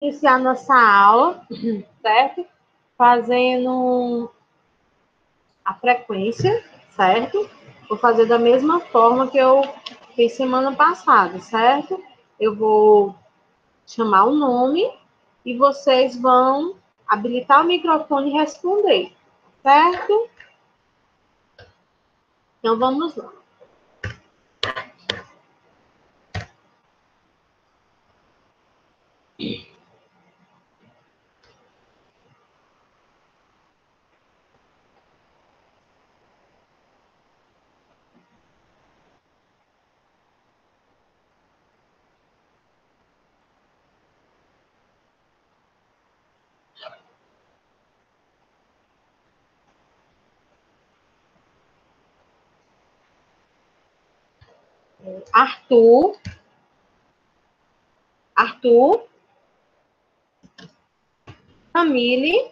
Iniciar nossa aula, certo? Fazendo a frequência, certo? Vou fazer da mesma forma que eu fiz semana passada, certo? Eu vou chamar o nome e vocês vão habilitar o microfone e responder, certo? Então, vamos lá. Arthur, Camille,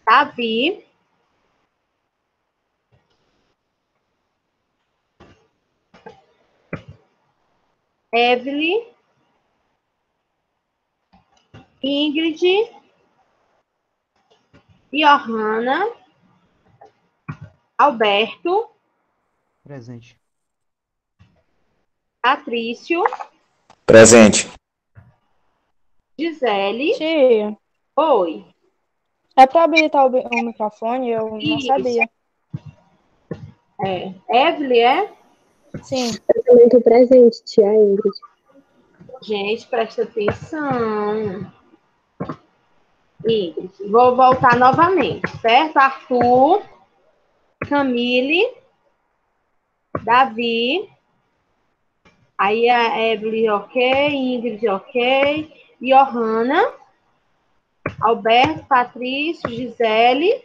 Davi, Evelyn, Ingrid, Johanna, Alberto, Presente. Patrício, Presente. Gisele. Tia, Oi. é para habilitar o microfone? Eu não Isso. sabia. Evelyn, é? Sim. Eu também estou presente, tia Ingrid. Gente, presta atenção. Ingrid, vou voltar novamente, certo? Arthur, Camille, Davi, aí a Evelyn, ok, Ingrid, ok, Johanna, Alberto, Patrício, Gisele,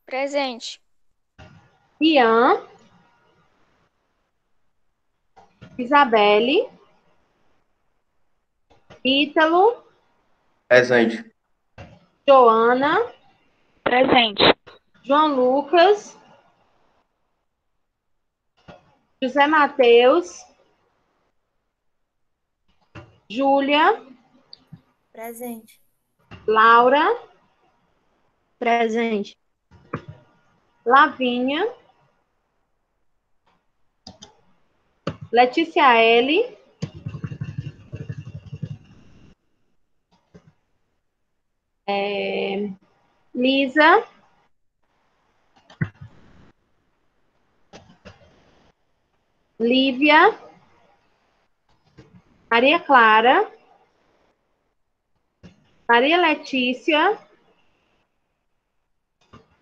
Presente. Ian, Isabelle, Ítalo, Presente. Joana, Presente. João Lucas, José Mateus, Júlia, Presente. Laura, Presente. Lavínia, Letícia L, Lisa, Lívia, Maria Clara, Maria Letícia,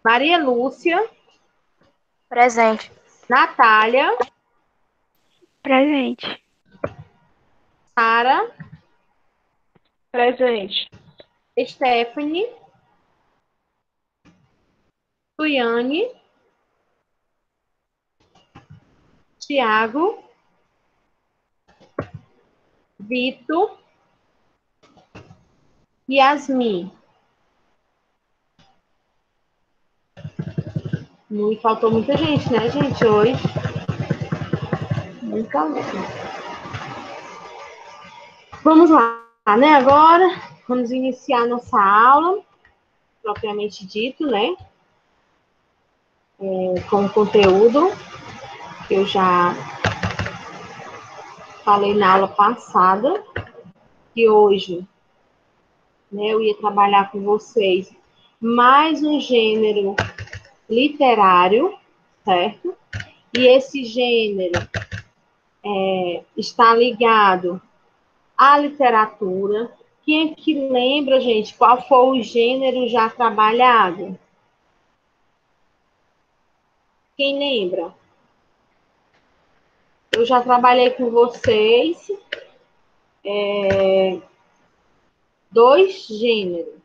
Maria Lúcia, Presente. Natália, Presente. Sara, Presente. Stephanie, Tuiane, Tiago, Vitor, Yasmin. Não faltou muita gente, né, gente, hoje? Muita mesmo. Vamos lá, né, agora? Vamos iniciar nossa aula, propriamente dito, né? Com o conteúdo que eu já falei na aula passada, que hoje, né, eu ia trabalhar com vocês mais um gênero literário, certo? E esse gênero está ligado à literatura. Quem é que lembra, gente, qual foi o gênero já trabalhado? Quem lembra? Eu já trabalhei com vocês dois gêneros.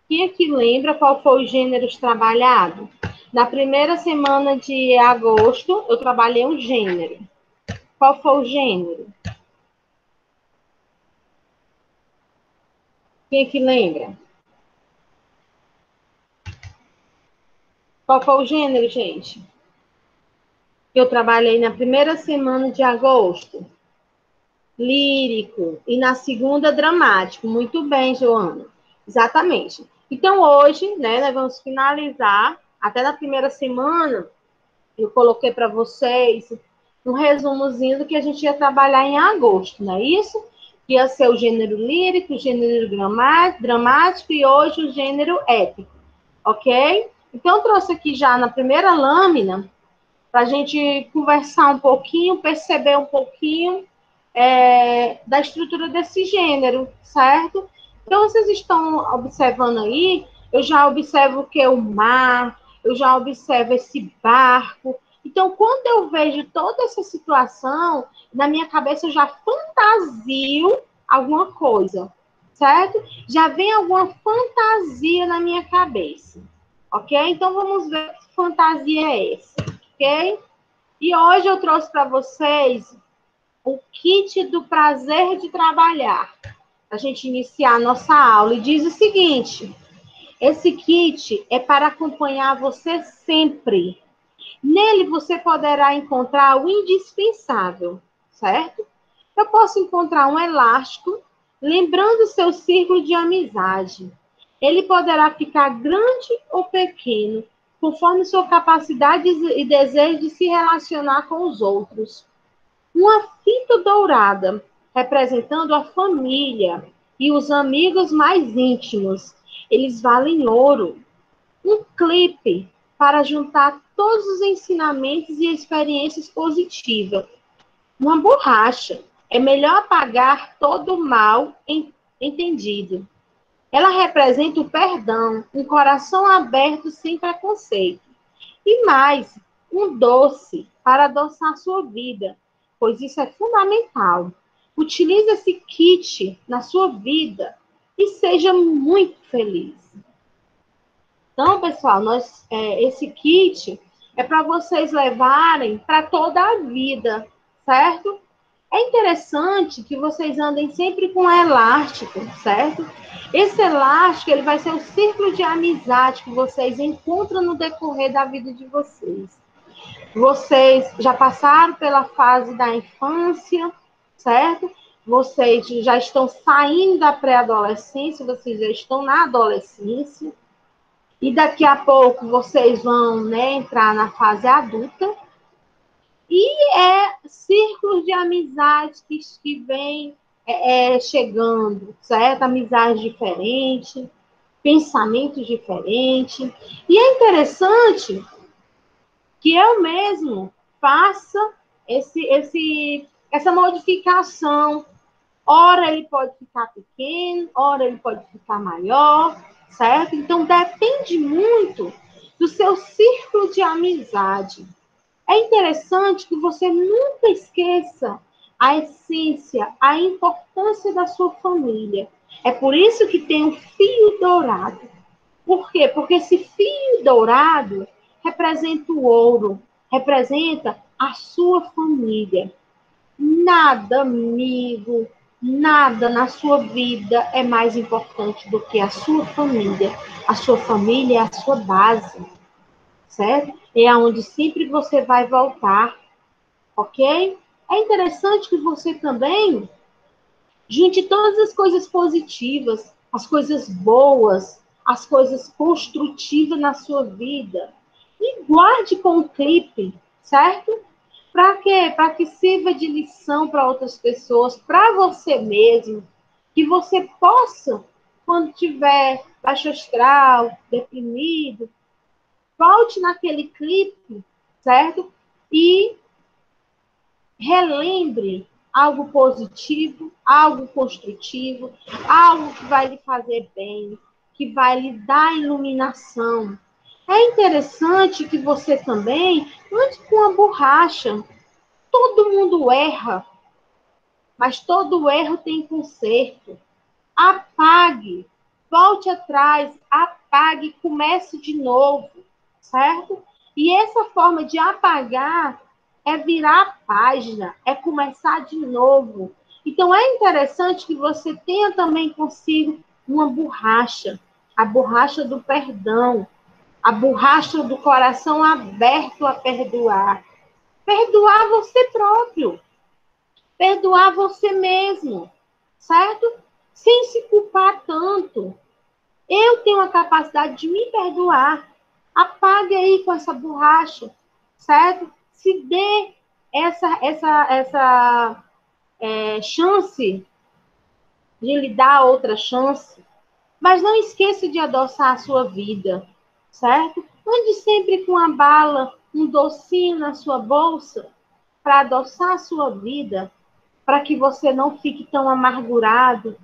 Quem é que lembra qual foi o gênero trabalhado? Na primeira semana de agosto, eu trabalhei um gênero. Qual foi o gênero? Quem é que lembra? Qual foi o gênero, gente? Que eu trabalhei na primeira semana de agosto. lírico e na segunda dramático. Muito bem, Joana. Exatamente. Então, hoje, né, nós vamos finalizar. Até na primeira semana, eu coloquei para vocês um resumozinho do que a gente ia trabalhar em agosto, não é isso? Ia ser o gênero lírico, o gênero dramático e hoje o gênero épico, ok? Então, eu trouxe aqui já na primeira lâmina para a gente conversar um pouquinho, perceber um pouquinho da estrutura desse gênero, certo? Então, vocês estão observando aí, eu já observo o que é o mar, eu já observo esse barco. Então, quando eu vejo toda essa situação, na minha cabeça eu já fantasio alguma coisa, certo? Já vem alguma fantasia na minha cabeça, ok? Então, vamos ver que fantasia é essa, ok? E hoje eu trouxe para vocês o kit do prazer de trabalhar, para a gente iniciar a nossa aula. E diz o seguinte: esse kit é para acompanhar você sempre. Nele você poderá encontrar o indispensável, certo? Eu posso encontrar um elástico, lembrando seu círculo de amizade. Ele poderá ficar grande ou pequeno, conforme sua capacidade e desejo de se relacionar com os outros. Uma fita dourada, representando a família e os amigos mais íntimos. Eles valem ouro. Um clipe para juntar todos os ensinamentos e experiências positivas. Uma borracha. É melhor apagar todo o mal entendido. Ela representa o perdão, um coração aberto sem preconceito. E mais, um doce para adoçar sua vida, pois isso é fundamental. Utilize esse kit na sua vida e seja muito feliz. Então, pessoal, esse kit é para vocês levarem para toda a vida, certo? É interessante que vocês andem sempre com elástico, certo? Esse elástico, ele vai ser o círculo de amizade que vocês encontram no decorrer da vida de vocês. Vocês já passaram pela fase da infância, certo? Vocês já estão saindo da pré-adolescência, vocês já estão na adolescência. E daqui a pouco vocês vão, né, entrar na fase adulta. E círculos de amizades que vem chegando, certo? Amizades diferentes, pensamentos diferentes. E é interessante que eu mesmo faça essa modificação. Ora ele pode ficar pequeno, ora ele pode ficar maior, certo? Então depende muito do seu círculo de amizade. É interessante que você nunca esqueça a essência, a importância da sua família. É por isso que tem o fio dourado. Por quê? Porque esse fio dourado representa o ouro, representa a sua família. Nada, amigo, nada na sua vida é mais importante do que a sua família. A sua família é a sua base, certo? É aonde sempre você vai voltar, ok? É interessante que você também junte todas as coisas positivas, as coisas boas, as coisas construtivas na sua vida e guarde com um clipe, certo? Para quê? Para que sirva de lição para outras pessoas, para você mesmo, que você possa, quando tiver baixo astral, deprimido, volte naquele clipe, certo? E relembre algo positivo, algo construtivo, algo que vai lhe fazer bem, que vai lhe dar iluminação. É interessante que você também ande com a borracha. Todo mundo erra, mas todo erro tem conserto. Apague, volte atrás, apague, comece de novo, certo? E essa forma de apagar é virar a página, é começar de novo. Então, é interessante que você tenha também consigo uma borracha, a borracha do perdão, a borracha do coração aberto a perdoar. Perdoar você próprio. perdoar você mesmo, certo? Sem se culpar tanto. Eu tenho a capacidade de me perdoar. Apague aí com essa borracha, certo? Se dê essa chance de lhe dar outra chance. Mas não esqueça de adoçar a sua vida, certo? Ande sempre com a bala, um docinho na sua bolsa, para adoçar a sua vida, para que você não fique tão amargurado,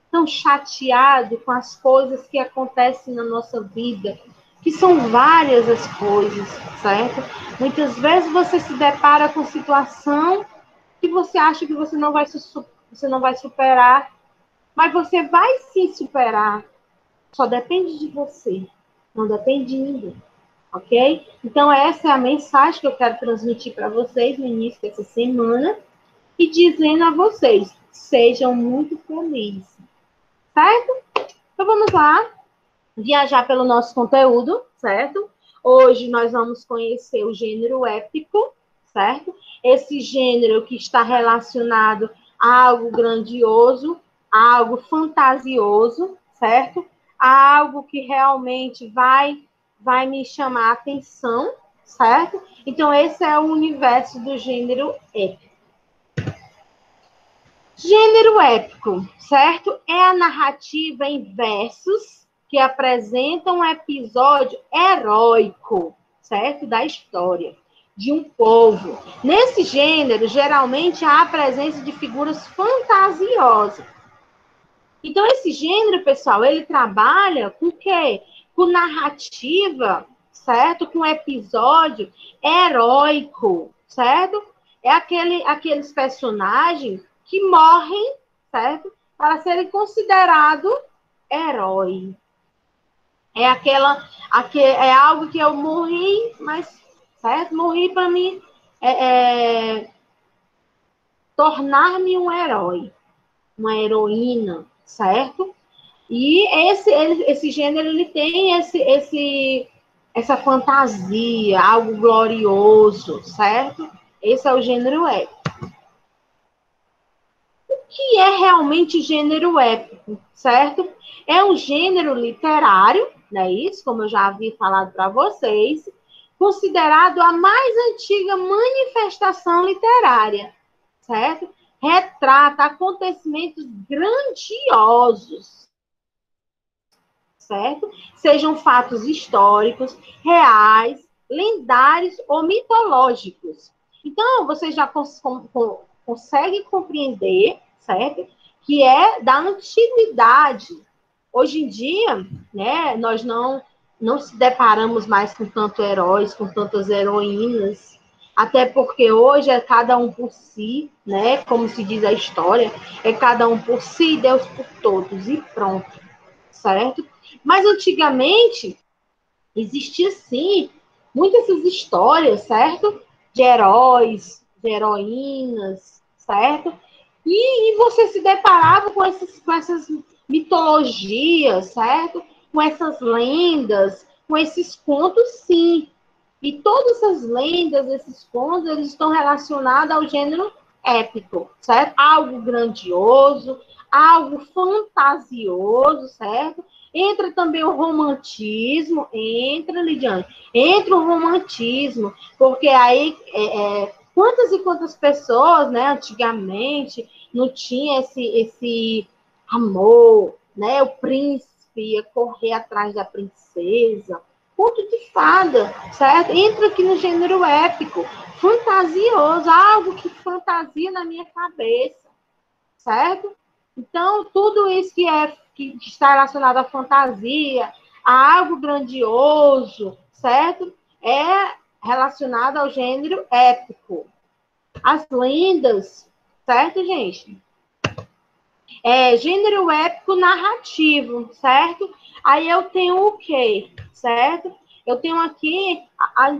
tão chateado com as coisas que acontecem na nossa vida, que são várias as coisas, certo? Muitas vezes você se depara com situação que você acha que você não vai superar, mas você vai sim superar. Só depende de você, não depende de ninguém, ok? Então, essa é a mensagem que eu quero transmitir para vocês no início dessa semana e dizendo a vocês, sejam muito felizes, certo? Então, vamos lá, viajar pelo nosso conteúdo, certo? Hoje nós vamos conhecer o gênero épico, certo? Esse gênero que está relacionado a algo grandioso, a algo fantasioso, certo? A algo que realmente vai me chamar a atenção, certo? Então, esse é o universo do gênero épico. Gênero épico, certo? É a narrativa em versos que apresenta um episódio heróico, certo? Da história de um povo. Nesse gênero, geralmente há a presença de figuras fantasiosas. Então, esse gênero, pessoal, ele trabalha com o quê? Com narrativa, certo? Com episódio heróico, certo? É aqueles personagens que morrem, certo? Para serem considerados herói. É algo que eu morri, mas, certo? Morri para mim tornar-me um herói, uma heroína, certo? E esse gênero, ele tem essa fantasia, algo glorioso, certo? Esse é o gênero épico. O que é realmente gênero épico, certo? É um gênero literário, não é isso? Como eu já havia falado para vocês, considerado a mais antiga manifestação literária, certo? Retrata acontecimentos grandiosos, certo? Sejam fatos históricos, reais, lendários ou mitológicos. Então, você já consegue compreender, certo? Que é da antiguidade. Hoje em dia, né, nós não se deparamos mais com tantos heróis, com tantas heroínas, até porque hoje é cada um por si, né? Como se diz a história, é cada um por si, Deus por todos, e pronto, certo? Mas antigamente existia sim muitas essas histórias, certo? De heróis, de heroínas, certo? E você se deparava com essas mitologias, certo? Com essas lendas, com esses contos, sim. E todas essas lendas, esses contos, eles estão relacionados ao gênero épico, certo? Algo grandioso, algo fantasioso, certo? Entra também o romantismo, Lidiane, entra o romantismo, porque aí quantas e quantas pessoas, né, antigamente, não tinha esse amor, né, o príncipe ia correr atrás da princesa, conto de fada, certo? Entra aqui no gênero épico, fantasioso, algo que fantasia na minha cabeça, certo? Então, tudo isso que está relacionado à fantasia, a algo grandioso, certo? É relacionado ao gênero épico. As lendas, certo, gente? Gênero épico narrativo, certo? Aí eu tenho o quê? Certo? Eu tenho aqui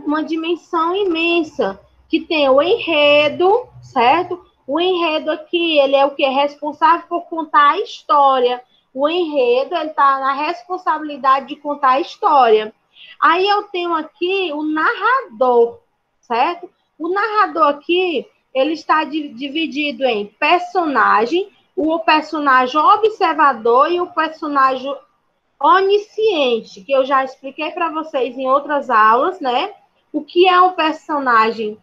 uma dimensão imensa, que tem o enredo, certo? O enredo aqui, ele é o que é responsável por contar a história. O enredo, ele está na responsabilidade de contar a história. Aí eu tenho aqui o narrador, certo? O narrador aqui ele está dividido em personagem, o personagem observador e o personagem onisciente, que eu já expliquei para vocês em outras aulas, né? O que é um personagem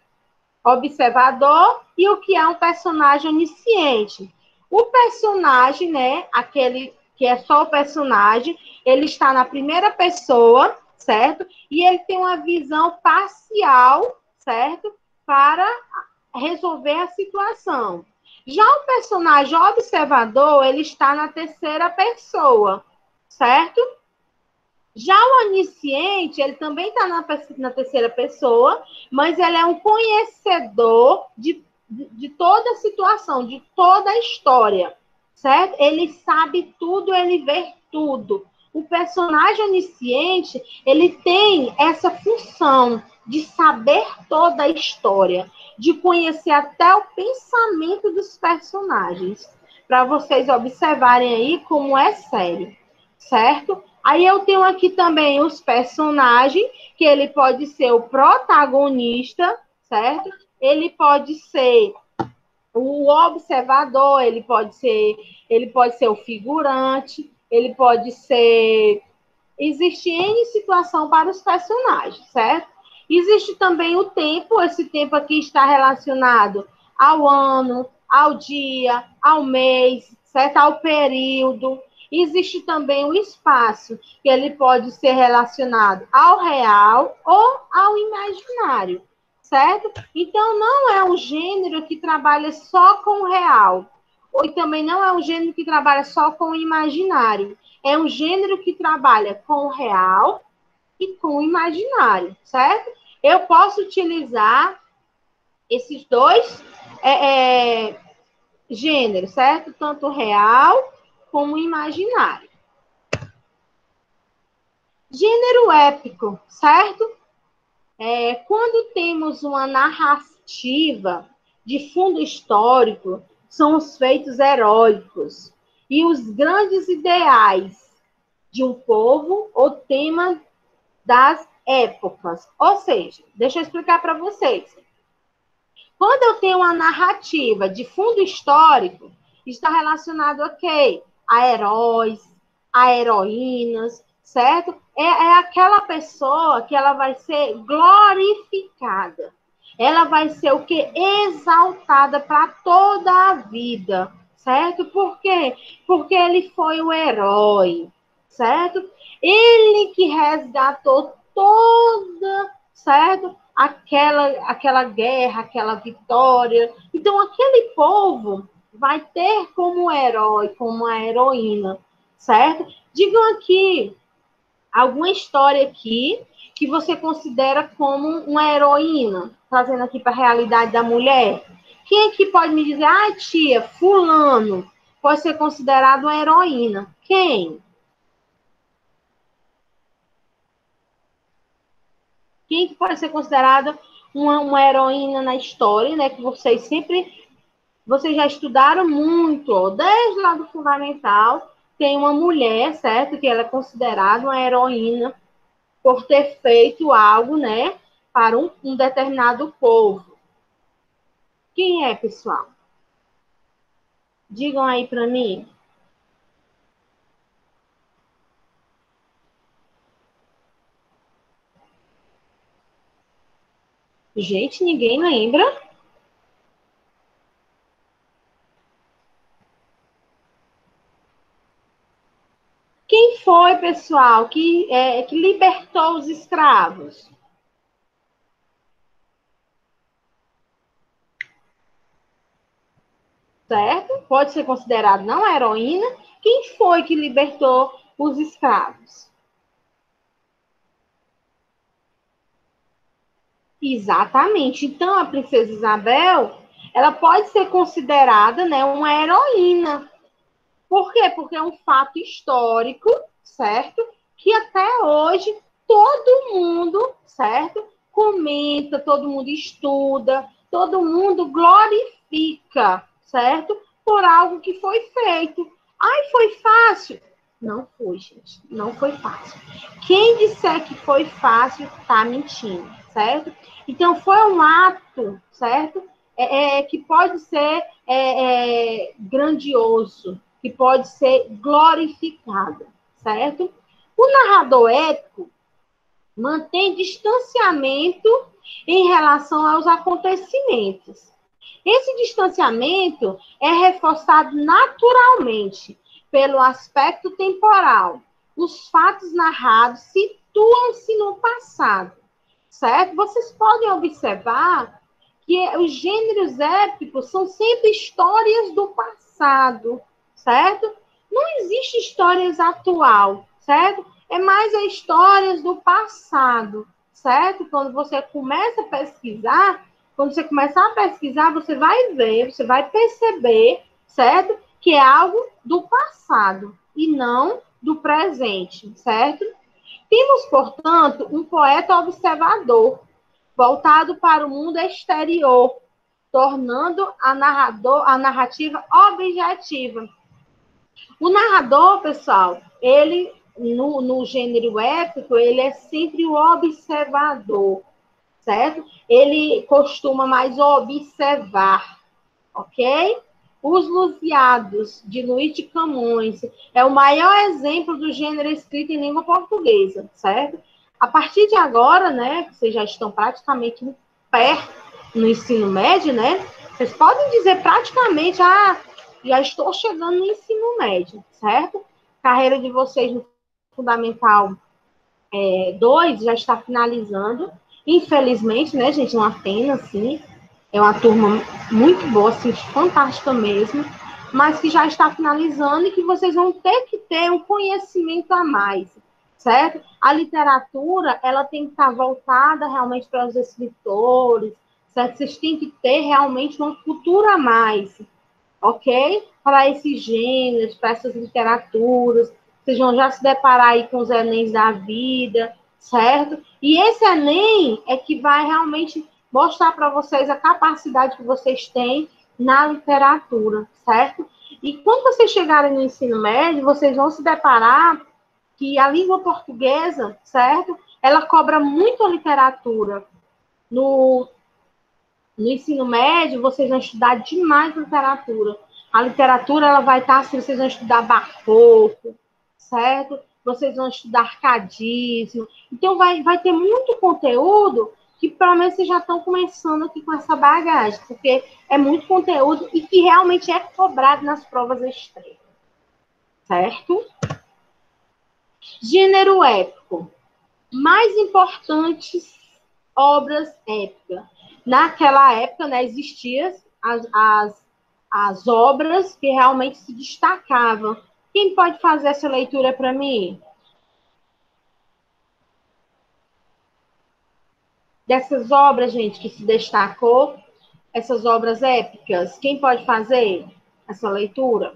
observador e o que é um personagem onisciente. O personagem, né? Aquele que é só o personagem, ele está na primeira pessoa, certo? E ele tem uma visão parcial, certo? Para resolver a situação. Já o personagem observador, ele está na terceira pessoa, certo? Já o onisciente, ele também está na terceira pessoa, mas ele é um conhecedor de toda a situação, de toda a história, certo? Ele sabe tudo, ele vê tudo. O personagem onisciente, ele tem essa função de saber toda a história, de conhecer até o pensamento dos personagens, para vocês observarem aí como é sério, certo? Aí eu tenho aqui também os personagens, que ele pode ser o protagonista, certo? Ele pode ser o observador, ele pode ser o figurante, ele pode ser... Existe N situação para os personagens, certo? Existe também o tempo, esse tempo aqui está relacionado ao ano, ao dia, ao mês, certo? Ao período. Existe também o espaço, que ele pode ser relacionado ao real ou ao imaginário, certo? Então, não é um gênero que trabalha só com o real, ou também não é um gênero que trabalha só com o imaginário. É um gênero que trabalha com o real e com o imaginário, certo? Eu posso utilizar esses dois gêneros, certo? Tanto o real como o imaginário. Gênero épico, certo? Quando temos uma narrativa de fundo histórico, são os feitos heróicos e os grandes ideais de um povo ou tema das épocas. Ou seja, deixa eu explicar para vocês. Quando eu tenho uma narrativa de fundo histórico, está relacionado a quê? A heróis, a heroínas, certo? É aquela pessoa que ela vai ser glorificada. Ela vai ser o quê? Exaltada para toda a vida, certo? Por quê? Porque ele foi o herói, certo? Ele que resgatou toda, certo? Aquela guerra, aquela vitória. Então, aquele povo vai ter como herói, como a heroína, certo? Digam aqui alguma história aqui que você considera como uma heroína, trazendo aqui para a realidade da mulher. Quem aqui pode me dizer, tia, fulano pode ser considerado uma heroína? Quem? Quem pode ser considerada uma heroína na história, né? Que vocês já estudaram muito, ó, desde lá do fundamental, tem uma mulher, certo? Que ela é considerada uma heroína por ter feito algo, né? Para um determinado povo. Quem é, pessoal? Digam aí para mim. Gente, ninguém lembra? Quem foi, pessoal, que libertou os escravos? Certo? Pode ser considerado não a heroína. Quem foi que libertou os escravos? Exatamente. Então, a princesa Isabel, ela pode ser considerada, né, uma heroína. Por quê? Porque é um fato histórico, certo? Que até hoje todo mundo, certo? Comenta, todo mundo estuda, todo mundo glorifica, certo? Por algo que foi feito. Ai, foi fácil? Não foi, gente. Não foi fácil. Quem disser que foi fácil, tá mentindo, certo? Então, foi um ato, certo? que pode ser grandioso, que pode ser glorificado, certo? O narrador épico mantém distanciamento em relação aos acontecimentos. Esse distanciamento é reforçado naturalmente pelo aspecto temporal. Os fatos narrados situam-se no passado, certo? Vocês podem observar que os gêneros épicos são sempre histórias do passado, certo? Não existe histórias atual, certo? É mais as histórias do passado, certo? Quando você começa a pesquisar, você vai ver, você vai perceber, certo? Que é algo do passado e não do presente, certo? Temos, portanto, um poeta observador, voltado para o mundo exterior, tornando a narrativa objetiva. O narrador, pessoal, ele, no gênero épico, ele é sempre o observador, certo? Ele costuma mais observar, ok? Os Lusíadas, de Luís de Camões, é o maior exemplo do gênero escrito em língua portuguesa, certo? A partir de agora, né, vocês já estão praticamente perto no ensino médio, né? Vocês podem dizer praticamente, já estou chegando no ensino médio, certo? Carreira de vocês no Fundamental 2 já está finalizando. Infelizmente, né, gente, uma pena, assim. É uma turma muito boa, assim, fantástica mesmo, mas que já está finalizando e que vocês vão ter que ter um conhecimento a mais, certo? A literatura, ela tem que estar voltada realmente para os escritores, certo? Vocês têm que ter realmente uma cultura a mais, ok? Para esses gêneros, para essas literaturas. Vocês vão já se deparar aí com os Enems da vida, certo? E esse Enem é que vai realmente mostrar para vocês a capacidade que vocês têm na literatura, certo? E quando vocês chegarem no ensino médio, vocês vão se deparar que a língua portuguesa, certo? Ela cobra muito a literatura. No ensino médio, vocês vão estudar demais literatura. A literatura, ela vai estar assim, vocês vão estudar barroco, certo? Vocês vão estudar arcadismo. Então, vai ter muito conteúdo que, pelo menos, vocês já estão começando aqui com essa bagagem, porque é muito conteúdo e que realmente é cobrado nas provas extremas, certo? Gênero épico. Mais importantes obras épicas. Naquela época, né, existiam as obras que realmente se destacavam. Quem pode fazer essa leitura para mim? Dessas obras, gente, que se destacou, essas obras épicas, quem pode fazer essa leitura?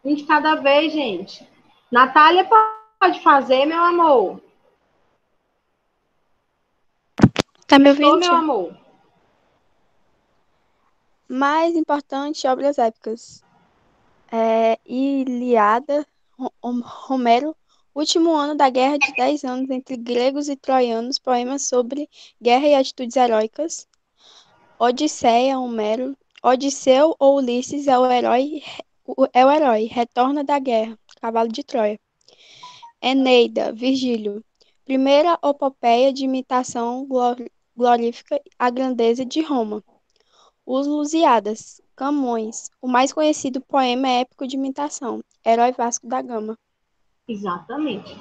Um de cada vez, gente. Natália pode fazer, meu amor. Tá me ouvindo, Meu tia? amor. Mais importante, obras épicas. Ilíada, Homero, último ano da Guerra de 10 anos entre gregos e troianos, poemas sobre guerra e atitudes heróicas. Odisseia, Homero. Odisseu ou Ulisses é o herói, retorna da guerra, cavalo de Troia. Eneida, Virgílio. Primeira epopeia de imitação glorifica a grandeza de Roma. Os Lusíadas, Camões, o mais conhecido poema épico de imitação, Herói Vasco da Gama. Exatamente.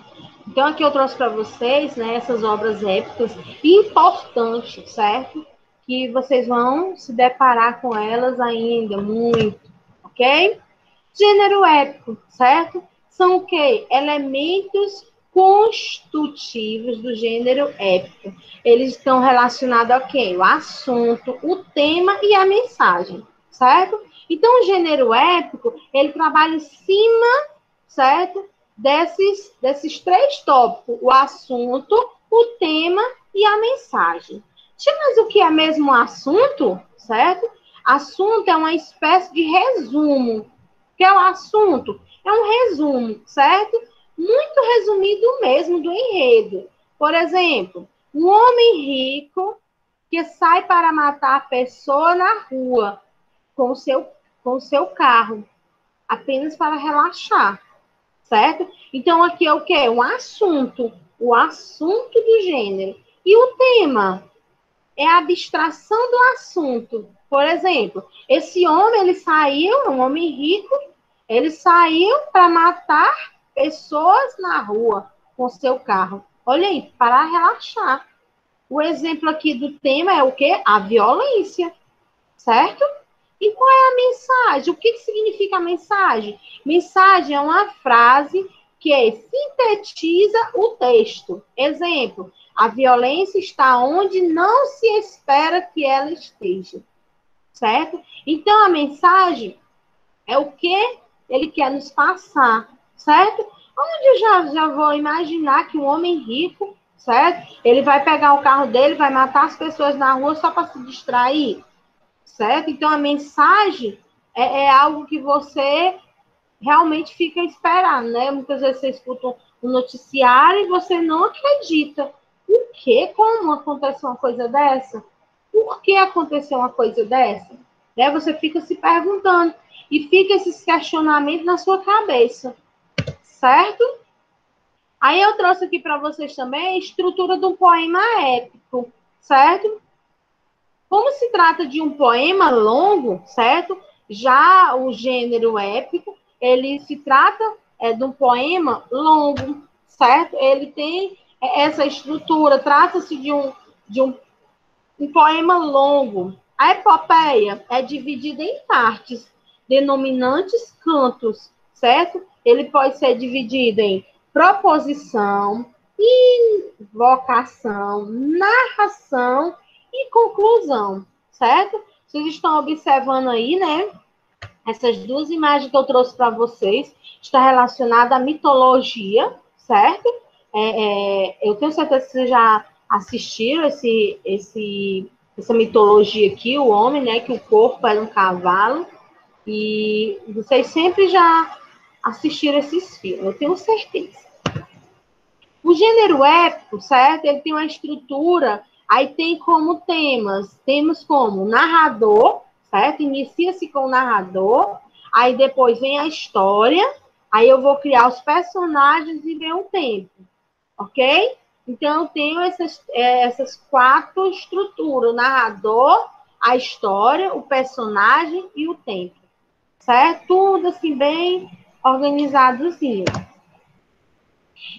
Então, aqui eu trouxe para vocês, né, essas obras épicas importantes, certo? Que vocês vão se deparar com elas ainda muito, ok? Gênero épico, certo? São o quê? Elementos constitutivos do gênero épico. Eles estão relacionados ao quê? O assunto, o tema e a mensagem, certo? Então, o gênero épico, ele trabalha em cima, certo? Desses três tópicos, o assunto, o tema e a mensagem. Mas o que é mesmo o assunto, certo? Assunto é uma espécie de resumo. O que é o assunto? É um resumo, certo? Muito resumido mesmo do enredo. Por exemplo, Um homem rico que sai para matar a pessoa na rua com o seu carro, apenas para relaxar, certo? Então, aqui é o quê? Um assunto, o assunto do gênero. E o tema é a abstração do assunto. Por exemplo, esse homem, ele saiu, um homem rico, ele saiu para matar pessoas na rua com seu carro. Olha aí, para relaxar. O exemplo aqui do tema é o quê? A violência, certo? E qual é a mensagem? O que significa a mensagem? Mensagem é uma frase que sintetiza o texto. Exemplo, a violência está onde não se espera que ela esteja, certo? Então, a mensagem é o que ele quer nos passar, certo? Onde eu já vou imaginar que um homem rico, certo? Ele vai pegar o carro dele, vai matar as pessoas na rua só para se distrair, certo? Então, a mensagem é algo que você realmente fica esperando, né? Muitas vezes você escuta um noticiário e você não acredita. O quê? Como aconteceu uma coisa dessa? Por que aconteceu uma coisa dessa? Né? Você fica se perguntando e fica esses questionamentos na sua cabeça, certo? Aí eu trouxe aqui para vocês também a estrutura de um poema épico, certo? Como se trata de um poema longo, certo? Já o gênero épico, ele se trata de um poema longo, certo? Ele tem essa estrutura, trata-se de um poema longo. A epopeia é dividida em partes, denominantes cantos, certo? Ele pode ser dividido em proposição, invocação, narração e conclusão, certo? Vocês estão observando aí, né? Essas duas imagens que eu trouxe para vocês está relacionada à mitologia, certo? Eu tenho certeza que vocês já assistiram essa mitologia aqui, o homem, né? Que o corpo era um cavalo. E vocês sempre já assistiram esses filmes, eu tenho certeza. O gênero épico, certo? Ele tem uma estrutura, aí tem como temas como narrador, certo? Inicia-se com o narrador, aí depois vem a história, aí eu vou criar os personagens e ver um tempo, ok? Então, eu tenho essas quatro estruturas, o narrador, a história, o personagem e o tempo, certo? Tudo assim, bem organizadozinho.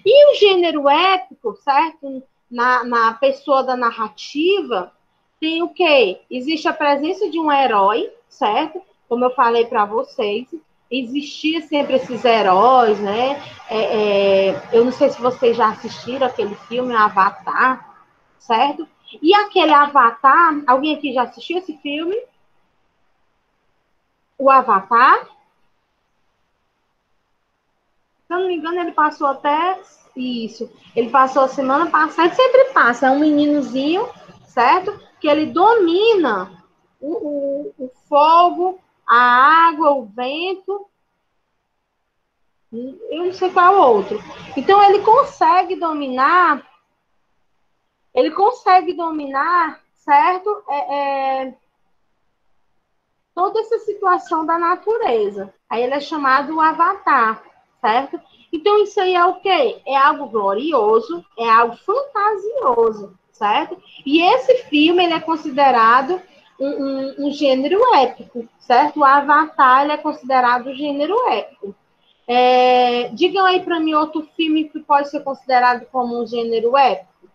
E o gênero épico, certo? Na pessoa da narrativa, tem o quê? Existe a presença de um herói, certo? Como eu falei para vocês, existia sempre esses heróis, né? Eu não sei se vocês já assistiram aquele filme, Avatar, certo? E aquele Avatar, alguém aqui já assistiu esse filme? O Avatar? Se eu não me engano, ele passou até isso. Ele passou a semana passada, sempre passa. É um meninozinho, certo? Que ele domina o fogo, a água, o vento. Eu não sei qual é o outro. Então, ele consegue dominar, certo? Toda essa situação da natureza. Aí ele é chamado o Avatar, certo? Então, isso aí é o quê? É algo glorioso, é algo fantasioso, certo? E esse filme, ele é considerado um gênero épico, certo? O Avatar, ele é considerado um gênero épico. Digam aí para mim outro filme que pode ser considerado como um gênero épico,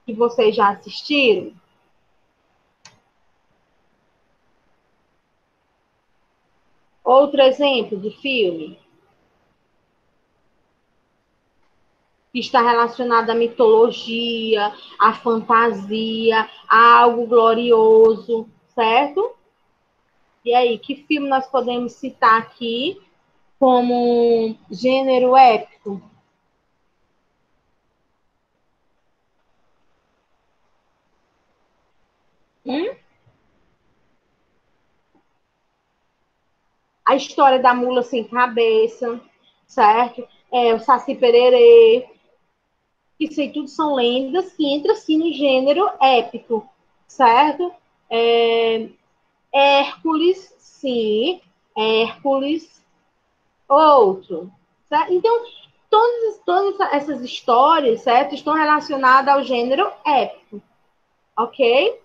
que vocês já assistiram. Outro exemplo de filme que está relacionado à mitologia, à fantasia, a algo glorioso, certo? E aí, que filme nós podemos citar aqui como gênero épico? A história da mula sem cabeça, certo? O Saci Pererê. Isso aí tudo são lendas que entram, sim, no gênero épico, certo? Hércules, sim. Hércules, outro. Certo? Então, todas essas histórias, certo? Estão relacionadas ao gênero épico, ok?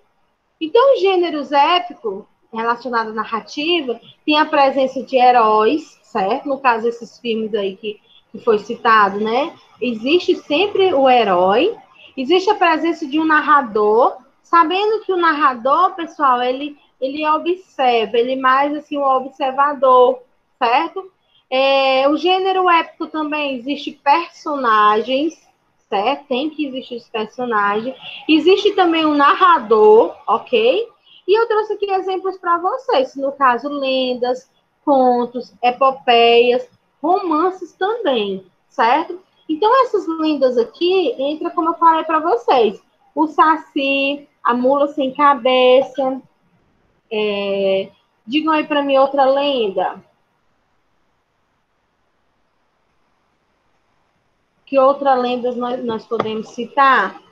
Então, os gêneros épicos, relacionados à narrativa, tem a presença de heróis, certo? No caso, esses filmes aí que foi citado, né? Existe sempre o herói, existe a presença de um narrador, sabendo que o narrador, pessoal, ele observa, ele é mais assim, um observador, certo? O gênero épico também existe personagens, certo? Tem que existir os personagens. Existe também um narrador, ok? E eu trouxe aqui exemplos para vocês. No caso, lendas, contos, epopeias, romances também, certo? Então, essas lendas aqui, entra como eu falei para vocês. O Saci, a mula sem cabeça. Digam aí para mim outra lenda. Que outra lenda nós podemos citar?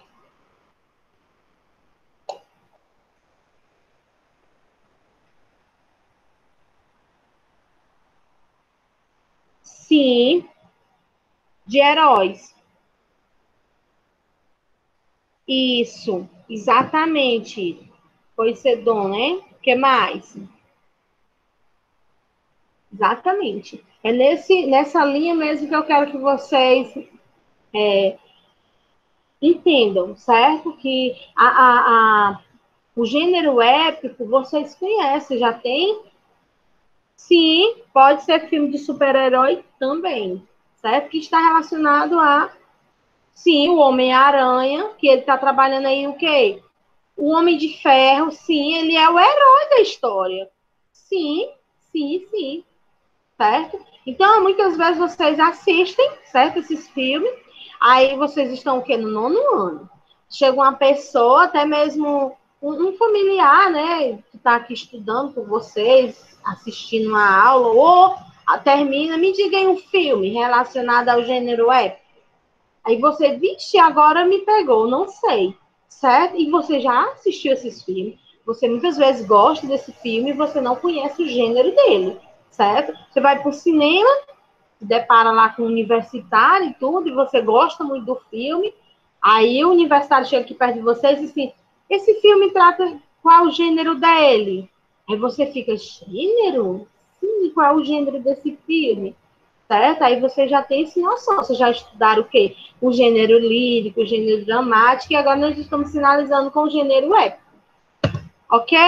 Sim, de heróis. Isso, exatamente. Poseidon, né? O que mais? Exatamente. É nessa linha mesmo que eu quero que vocês entendam, certo? Que o gênero épico vocês conhecem, já tem? Sim, pode ser filme de super-herói também, certo? Que está relacionado a, sim, o Homem-Aranha, que ele está trabalhando aí o quê? O Homem de Ferro, sim, ele é o herói da história. Sim, sim, sim, certo? Então, muitas vezes vocês assistem, certo, esses filmes, aí vocês estão o quê? No 9º ano. Chega uma pessoa, até mesmo um familiar, né, que está aqui estudando com vocês, assistindo uma aula, ou termina, me diga aí um filme relacionado ao gênero épico. Aí você, vixe, agora me pegou, não sei, certo? E você já assistiu esses filmes, você muitas vezes gosta desse filme e você não conhece o gênero dele, certo? Você vai para o cinema, se depara lá com um universitário e tudo, e você gosta muito do filme, aí o universitário chega aqui perto de você e diz assim, esse filme trata qual o gênero dele? Aí você fica, gênero? Sim, qual é o gênero desse filme? Certo? Aí você já tem essa noção. Vocês já estudaram o quê? O gênero lírico, o gênero dramático, e agora nós estamos finalizando com o gênero épico. Ok?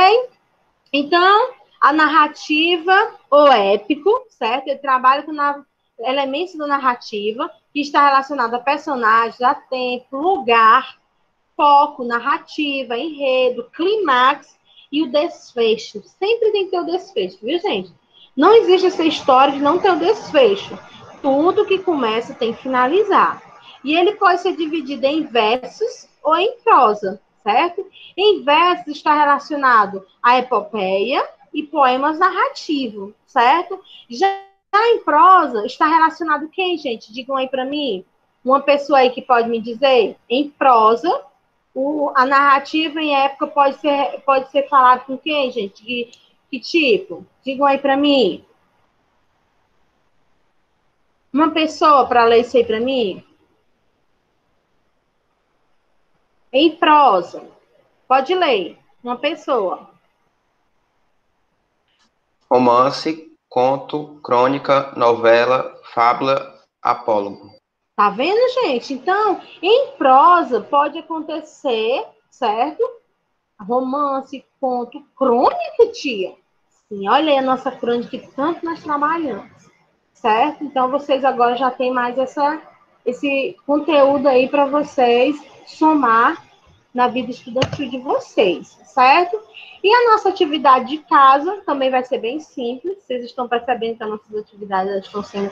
Então, a narrativa, o épico, certo? Ele trabalha com elementos da narrativa, que está relacionado a personagens, a tempo, lugar, foco, narrativa, enredo, clímax e o desfecho. Sempre tem que ter o desfecho, viu, gente? Não existe essa história de não ter o desfecho. Tudo que começa tem que finalizar. E ele pode ser dividido em versos ou em prosa, certo? Em versos está relacionado à epopeia e poemas narrativos, certo? Já em prosa está relacionado quem, gente? Digam aí para mim. Uma pessoa aí que pode me dizer. Em prosa, a narrativa em época pode ser falada com quem, gente? Que tipo? Digam aí para mim. Uma pessoa para ler isso aí para mim? Em prosa. Pode ler. Uma pessoa. Romance, conto, crônica, novela, fábula, apólogo. Tá vendo, gente? Então, em prosa pode acontecer, certo? Romance, conto, crônica, tia. Sim, olha aí a nossa crônica que tanto nós trabalhamos, certo? Então, vocês agora já têm mais esse conteúdo aí para vocês somar na vida estudantil de vocês, certo? E a nossa atividade de casa também vai ser bem simples. Vocês estão percebendo que as nossas atividades estão sendo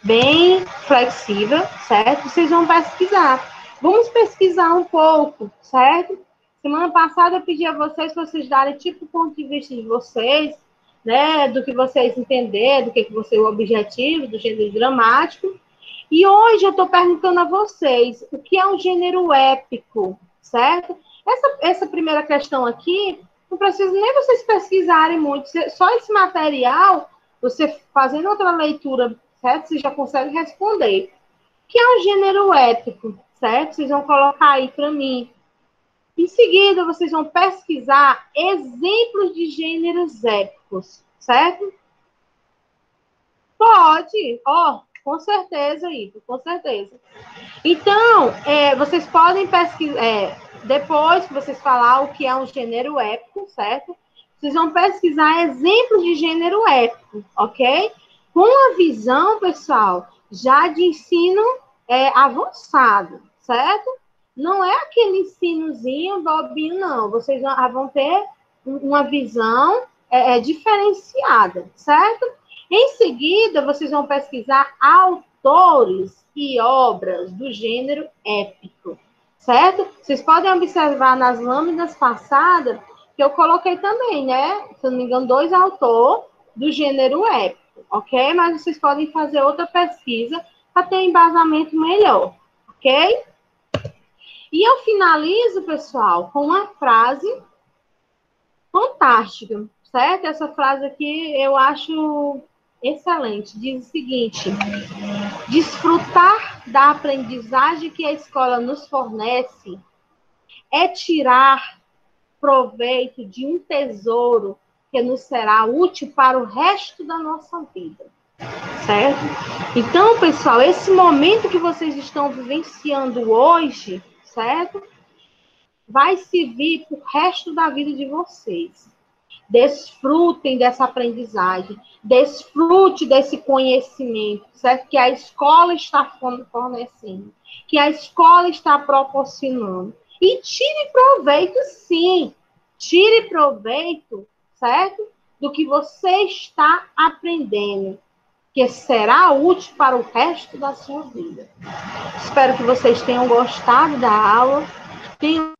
bem flexíveis, certo? Vocês vão pesquisar. Vamos pesquisar um pouco, certo? Semana passada eu pedi a vocês para vocês darem tipo o ponto de vista de vocês, né? Do que vocês entenderam, do que você é o objetivo do gênero dramático. E hoje eu estou perguntando a vocês o que é um gênero épico, certo? Essa primeira questão aqui, não precisa nem vocês pesquisarem muito, só esse material, você fazendo outra leitura, certo? Você já consegue responder. O que é um gênero épico, certo? Vocês vão colocar aí para mim. Em seguida, vocês vão pesquisar exemplos de gêneros épicos, certo? Pode, com certeza, Ivo, com certeza. Então, vocês podem pesquisar, depois que vocês falar o que é um gênero épico, certo? Vocês vão pesquisar exemplos de gênero épico, ok? Com a visão, pessoal, já de ensino avançado, certo? Não é aquele ensinozinho bobinho, não. Vocês vão ter uma visão diferenciada, certo? Em seguida, vocês vão pesquisar autores e obras do gênero épico, certo? Vocês podem observar nas lâminas passadas que eu coloquei também, né? Se eu não me engano, 2 autores do gênero épico, ok? Mas vocês podem fazer outra pesquisa para ter um embasamento melhor, ok? E eu finalizo, pessoal, com uma frase fantástica, certo? Essa frase aqui eu acho excelente. Diz o seguinte: desfrutar da aprendizagem que a escola nos fornece é tirar proveito de um tesouro que nos será útil para o resto da nossa vida, certo? Então, pessoal, esse momento que vocês estão vivenciando hoje, certo? Vai servir para o resto da vida de vocês. Desfrutem dessa aprendizagem, desfrute desse conhecimento, certo? Que a escola está fornecendo, que a escola está proporcionando. E tire proveito, sim. Tire proveito, certo? Do que você está aprendendo, que será útil para o resto da sua vida. Espero que vocês tenham gostado da aula, tenham